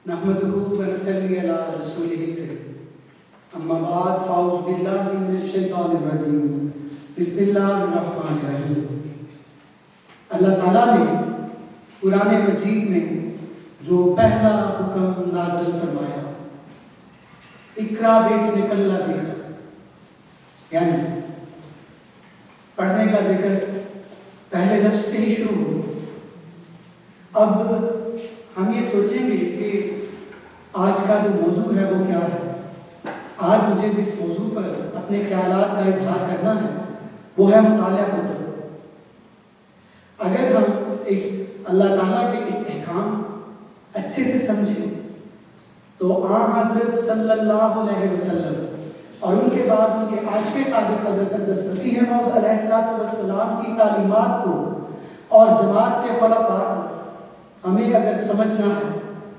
نحمده ونصلي على رسوله الكريم اما بعد فاعوذ بالله من الشیطان الرجیم بسم اللہ الرحمن الرحیم۔ اللہ تعالیٰ نے قرآن مجید میں جو پہلا حکم نازل فرمایا اقرا باسمک الذی خلق، یعنی پڑھنے کا ذکر پہلے لفظ سے ہی شروع ہو۔ اب ہم یہ سوچیں گے کہ آج کا جو موضوع ہے وہ کیا ہے۔ آج مجھے جس موضوع پر اپنے خیالات کا اظہار کرنا ہے وہ ہے مطالعہ کتب۔ اگر ہم اس اللہ تعالیٰ کے اس احکام اچھے سے سمجھیں تو حضرت صلی اللہ علیہ وسلم اور ان کے بعد ان کے عاشق صادق حضرت اقدس مسیح موعود علیہ السلام کی تعلیمات کو اور جماعت کے خلفاء کو ہمیں اگر سمجھنا ہے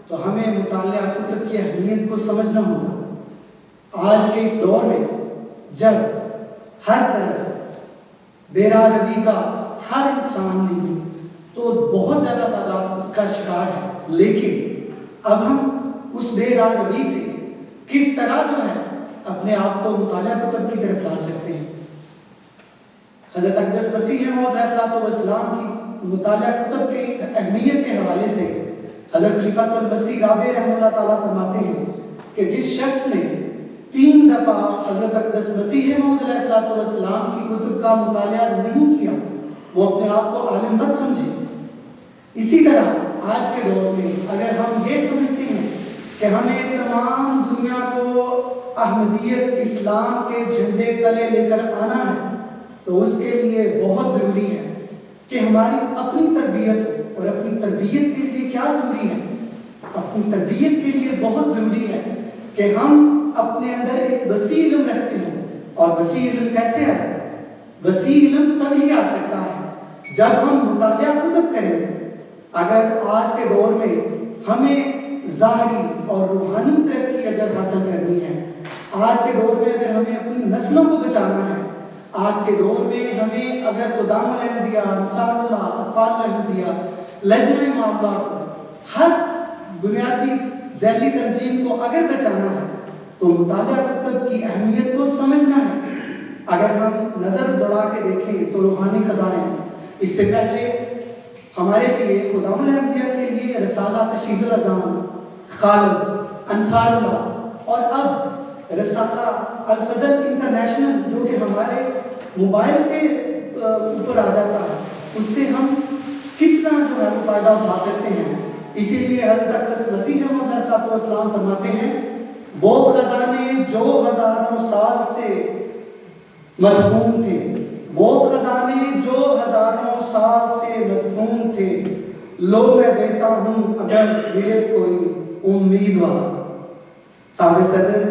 تو ہمیں مطالعہ کتب کی اہمیت کو سمجھنا ہوگا۔ آج کے اس دور میں جب ہر طرف بیرا روی کا ہر انسان نہیں تو بہت زیادہ تعداد اس کا شکار ہے، لیکن اب ہم اس بیرا روی سے کس طرح جو ہے اپنے آپ کو مطالعہ کتب کی طرف لا سکتے ہیں۔ حضرت اقدس مسیح موعود علیہ السلام کی مطالعہ کتب کی اہمیت کے حوالے سے حضرت خلیفۃ المسیح رابع رحمہ اللہ تعالیٰ فرماتے ہیں کہ جس شخص نے 3 دفعہ حضرت اقدس مسیح موعود علیہ السلام کی کتب کا مطالعہ نہیں کیا وہ اپنے آپ کو عالم مت سمجھے۔ اسی طرح آج کے دور میں اگر ہم یہ سمجھتے ہیں کہ ہمیں تمام دنیا کو احمدیت اسلام کے جھنڈے تلے لے کر آنا ہے تو اس کے لیے بہت ضروری ہے کہ ہماری اپنی تربیت، اور اپنی تربیت کے لیے کیا ضروری ہے؟ اپنی تربیت کے لیے بہت ضروری ہے کہ ہم اپنے اندر ایک وسیع علم رکھتے ہیں۔ اور وسیع علم کیسے آئے؟ وسیع علم تبھی آ سکتا ہے جب ہم مطالعہ کتب کریں گے۔ اگر آج کے دور میں ہمیں ظاہری اور روحانی ترقی اگر حاصل کرنی ہے، آج کے دور میں اگر ہمیں اپنی نسلوں کو بچانا ہے، آج کے دور میں ہمیں اگر خدام الاحمدیہ، انصار اللہ، اطفال الاحمدیہ، لجنہ معاملات، ہر بنیادی ذیلی تنظیم کو اگر بچانا ہے تو مطالعہ کتب کی اہمیت کو سمجھنا ہے۔ اگر ہم نظر دوڑا کے دیکھیں تو روحانی خزائن، اس سے پہلے ہمارے لیے خدام الاحمدیہ کے لیے رسالہ تشخیص الاذان، خالد، انصار اللہ، اور اب رسالہ الفضل انٹرنیشنل جو کہ ہمارے موبائل کے اوپر آ جاتا ہے، اس سے ہم کتنا جو ہے وہ فائدہ اٹھا سکتے ہیں۔ اسی لیے حضرت اقدس مسیح موعود علیہ السلام فرماتے ہیں وہ خزانے جو ہزاروں سال سے مدفون تھے، وہ خزانے جو ہزاروں سال سے مدفون تھے، لو میں دیتا ہوں اگر ملے کوئی امیدوار۔ صاحب صدر